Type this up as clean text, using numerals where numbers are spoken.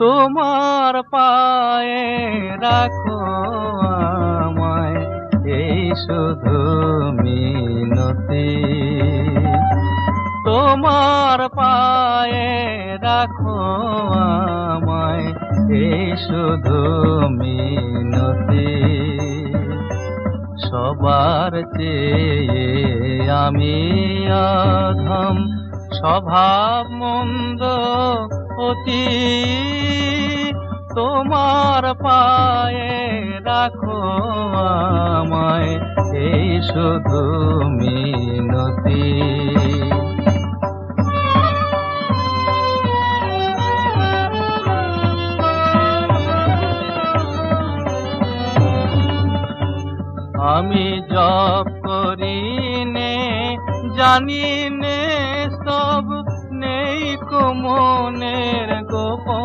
তোমার পায়ে রাখো আমায়, এই শুধু মিনতি। তোমার পায়ে রাখো আমায়, এই শুধু মিনতি। সবার চেয়ে আমি অধম, স্বভাব মন্দ অতি। তোমার পায়ে রাখো আমায়, এই শুধু মিনতি। আমি জপ করি নে, জানি নে সব, নেই কো মনের গোপন।